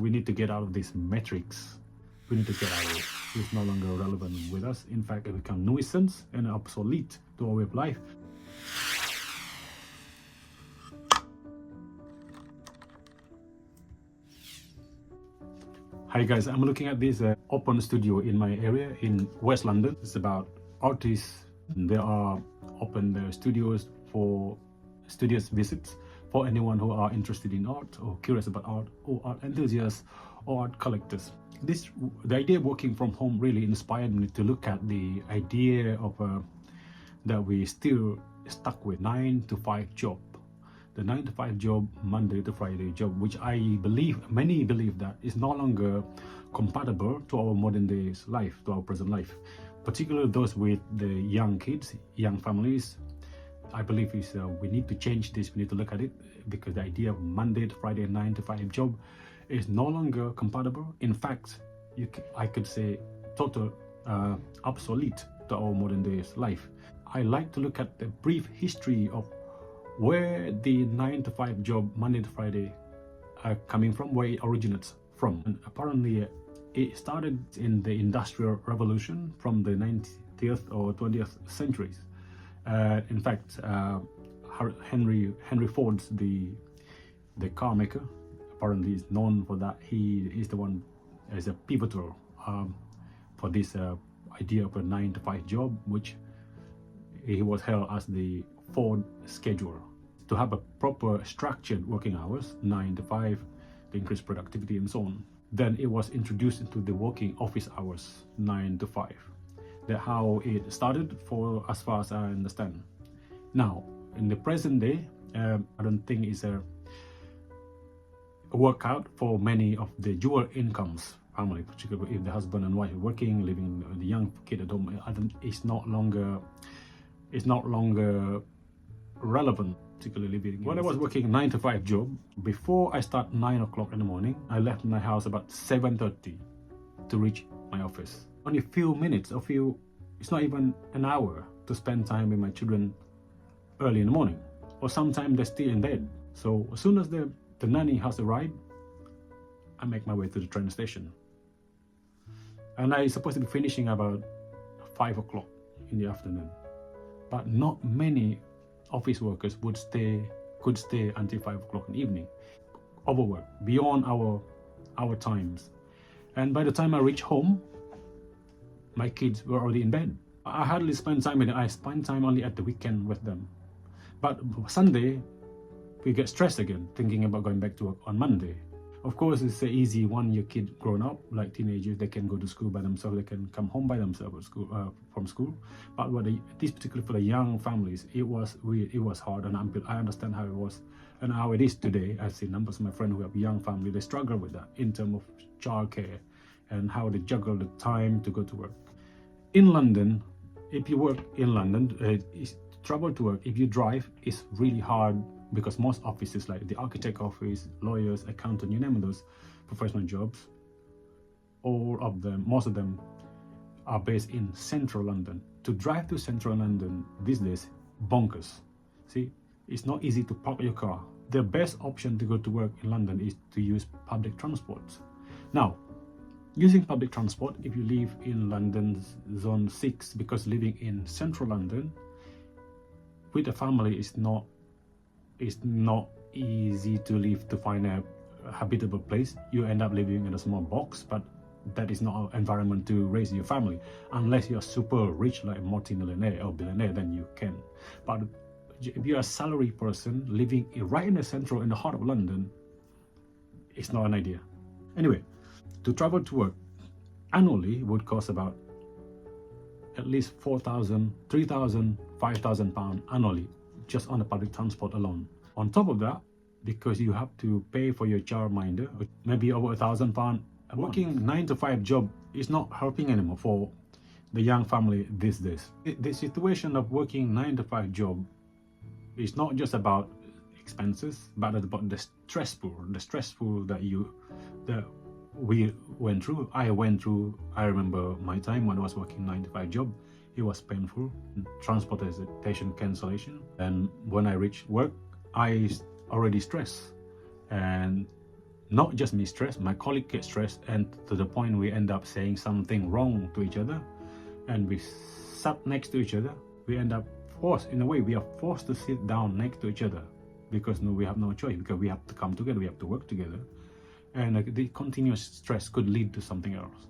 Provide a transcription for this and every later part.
we need to get out of this matrix. We need to get out of it. It's no longer relevant with us. In fact, it becomes nuisance and obsolete to our way of life. Hi guys, I'm looking at this open studio in my area in West London. It's about artists. They are open their studios for studios visits for anyone who are interested in art or curious about art or art enthusiasts or art collectors. The idea of working from home really inspired me to look at the idea of that we still stuck with 9 to 5 job. The 9 to 5 job, Monday to Friday job, which I believe, many believe that is no longer compatible to our modern days life, to our present life. Particularly those with the young kids, young families. I believe we need to change this, we need to look at it, because the idea of Monday to Friday 9 to 5 job is no longer compatible. In fact, I could say total obsolete to our modern days life. I like to look at the brief history of where the 9 to 5 job, Monday to Friday, are coming from, where it originates from. And apparently it started in the Industrial Revolution from the 19th or 20th centuries. In fact, Henry Ford's the car maker, apparently is known for that. He is the one as a pivotal for this idea of a 9 to 5 job, which he was held as the Ford schedule. To have a proper structured working hours, 9 to 5, to increase productivity and so on. Then it was introduced into the working office hours, 9 to 5. That's how it started, for as far as I understand. Now, in the present day, I don't think it's a workout for many of the dual incomes family, particularly if the husband and wife are working, living the young kid at home. It's not longer relevant, particularly living. When I was working 9 to 5 job, before I start 9 o'clock in the morning, I left my house about 7:30 to reach my office. Only a few minutes, it's not even an hour to spend time with my children early in the morning, or sometimes they're still in bed. So as soon as the nanny has arrived, I make my way to the train station. And I'm supposed to be finishing about 5 o'clock in the afternoon. But not many office workers could stay until 5 o'clock in the evening. Overwork, beyond our times. And by the time I reach home, my kids were already in bed. I hardly spend time with them. I spend time only at the weekend with them. But Sunday, we get stressed again, thinking about going back to work on Monday. Of course, it's easy when your kid grown up, like teenagers, they can go to school by themselves, they can come home by themselves from school. But this particularly for the young families, it was hard, and I understand how it was and how it is today. I've seen numbers of my friends who have young family, they struggle with that in terms of childcare and how they juggle the time to go to work. In London, if you work in London, travel to work, if you drive, it's really hard, because most offices like the architect office, lawyers, accountant, you name those professional jobs, most of them are based in central London. To drive to central London these days, bonkers. See, it's not easy to park your car. The best option to go to work in London is to use public transport. Now, using public transport, if you live in London's zone 6, because living in central London with a family is not easy to live, to find a habitable place. You end up living in a small box, but that is not an environment to raise your family. Unless you're super rich, like a multi-millionaire or billionaire, then you can. But if you're a salary person living right in the central, in the heart of London, it's not an idea. Anyway, to travel to work annually would cost about at least 4,000, 3,000, 5,000 pounds annually, just on the public transport alone. On top of that, because you have to pay for your childminder, maybe over £1,000. Working 9 to 5 job is not helping anymore for the young family these days. The situation of working 9 to 5 job is not just about expenses, but about the stressful that we went through. I remember my time when I was working 9 to 5 job. It was painful, transportation cancellation, and when I reached work, I already stressed, and Not just me stressed, my colleague gets stressed, and to the point we end up saying something wrong to each other, and we sat next to each other. We end up forced, in a way, we are forced to sit down next to each other because we have no choice, because we have to come together, we have to work together, and the continuous stress could lead to something else.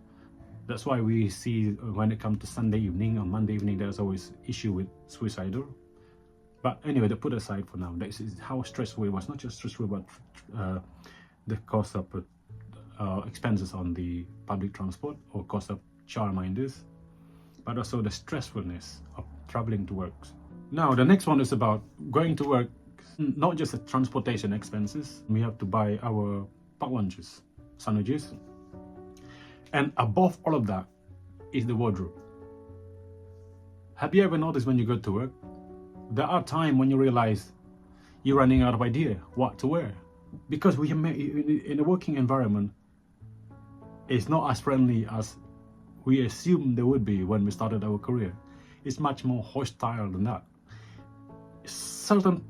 That's why we see when it comes to Sunday evening or Monday evening, there's always issue with suicidal. But anyway, to put aside for now, that is how stressful it was. Not just stressful, but the cost of expenses on the public transport or cost of childminders, but also the stressfulness of traveling to work. Now, the next one is about going to work, not just the transportation expenses. We have to buy our packed lunches, sandwiches, and above all of that is the wardrobe. Have you ever noticed when you go to work, there are times when you realize you're running out of idea what to wear, because we in a working environment, it's not as friendly as we assumed they would be when we started our career. It's much more hostile than that. Some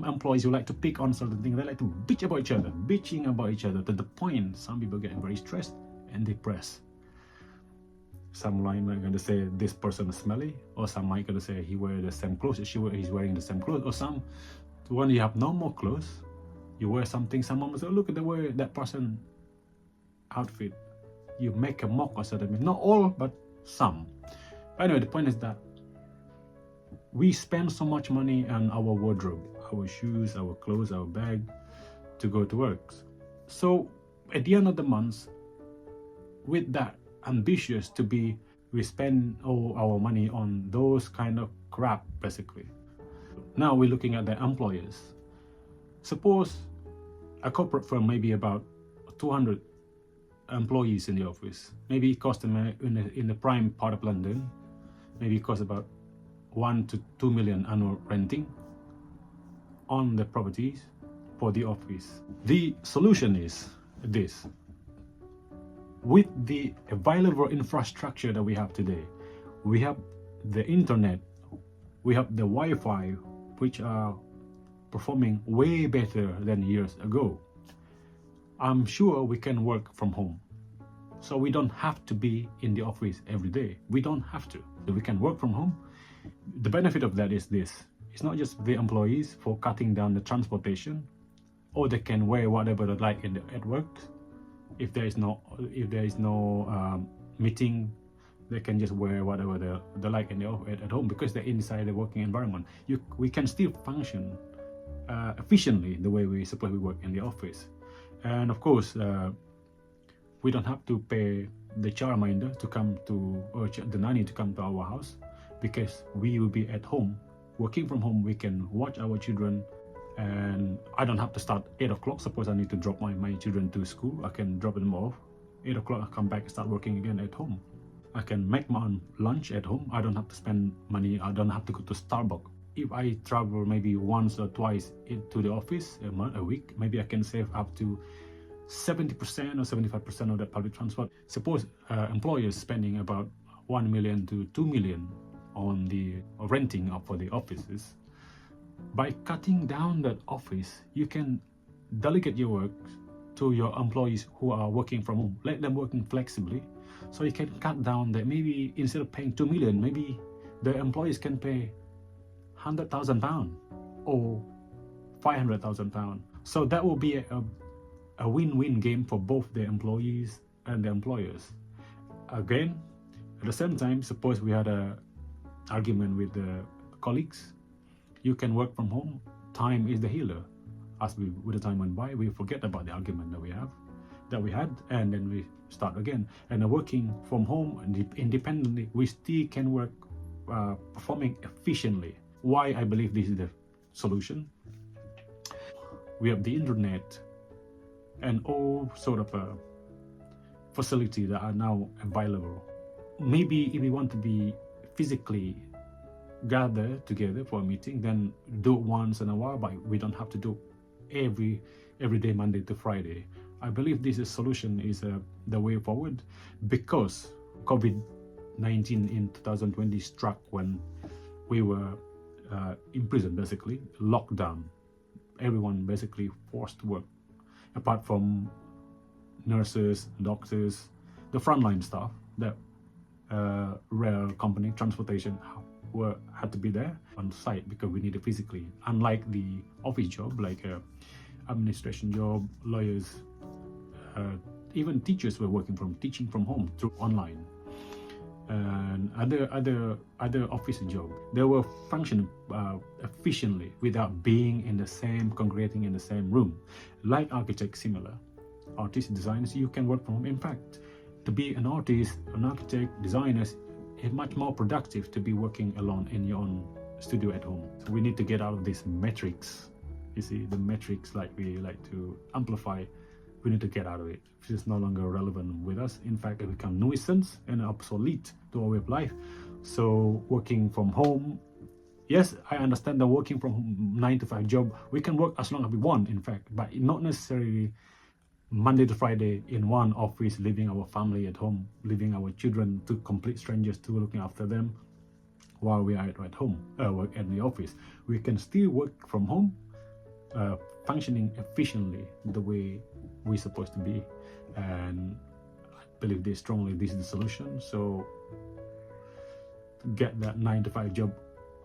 employees who like to pick on certain things, they like to bitching about each other to the point some people get very stressed and depressed. Some might going to say this person is smelly, or some might going to say he wears the same clothes, he's wearing the same clothes, or some, when you have no more clothes, you wear something, someone will say, look at the way that person outfit. You make a mock or something. Not all, but some. But anyway, the point is that we spend so much money on our wardrobe, our shoes, our clothes, our bag to go to work. So at the end of the month, with that ambitious to be, we spend all our money on those kind of crap basically. Now we're looking at the employers. Suppose a corporate firm maybe about 200 employees in the office. Maybe it costs them in the prime part of London, maybe it costs about 1 to 2 million annual renting on the properties for the office. The solution is this: with the available infrastructure that we have today, we have the internet, we have the Wi-Fi, which are performing way better than years ago. I'm sure we can work from home. So we don't have to be in the office every day. We don't have to. So we can work from home. The benefit of that is this: it's not just the employees for cutting down the transportation, or they can wear whatever they like at work. If there is no meeting, they can just wear whatever they like at home, because they're inside the working environment. We can still function efficiently the way we suppose we work in the office. And of course, we don't have to pay the childminder to come to, or the nanny to come to our house, because we will be at home. Working from home, we can watch our children, and I don't have to start 8 o'clock. Suppose I need to drop my children to school, I can drop them off 8 o'clock, I come back and start working again at home. I can make my own lunch at home. I don't have to spend money. I don't have to go to Starbucks. If I travel maybe once or twice into the office a week, maybe I can save up to 70% or 75% of the public transport. Suppose employers spending about 1 million to 2 million on the renting for the offices. By cutting down that office, you can delegate your work to your employees who are working from home. Let them working flexibly, so you can cut down that. Maybe instead of paying 2 million, maybe the employees can pay £100,000 or £500,000. So that will be a win-win game for both the employees and the employers. Again, at the same time, suppose we had an argument with the colleagues, you can work from home. Time is the healer. As with the time went by, we forget about the argument that we had, and then we start again. And working from home independently, we still can work performing efficiently. Why I believe this is the solution? We have the internet and all sort of facilities that are now available. Maybe if we want to be physically gather together for a meeting, then do it once in a while, but we don't have to do every day, Monday to Friday. I believe this solution is the way forward, because COVID-19 in 2020 struck when we were in prison, basically locked down. Everyone basically forced to work, apart from nurses, doctors, the frontline staff, that rail company, transportation had to be there on site because we need it physically. Unlike the office job, like administration job, lawyers, even teachers were teaching from home through online, and other office job. They were functioning efficiently without being in the same, congregating in the same room. Like architects, similar. Artists, designers, you can work from home. In fact, to be an artist, an architect, designers, it's much more productive to be working alone in your own studio at home. So we need to get out of this matrix. You see, the matrix, like we like to amplify, we need to get out of it. It's no longer relevant with us. In fact, it becomes nuisance and obsolete to our way of life. So working from home, yes, I understand that working from home, 9 to 5 job, we can work as long as we want, in fact, but not necessarily Monday to Friday in one office, leaving our family at home, leaving our children to complete strangers to looking after them while we are at home, work at the office. We can still work from home, functioning efficiently the way we're supposed to be, and I believe this strongly. This is the solution. So get that 9 to 5 job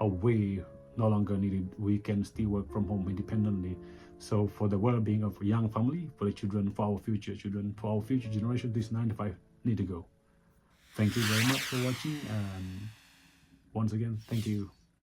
away, no longer needed. We can still work from home independently. So for the well-being of a young family, for the children, for our future children, for our future generation, this 9 to 5 need to go. Thank you very much for watching, and once again, thank you.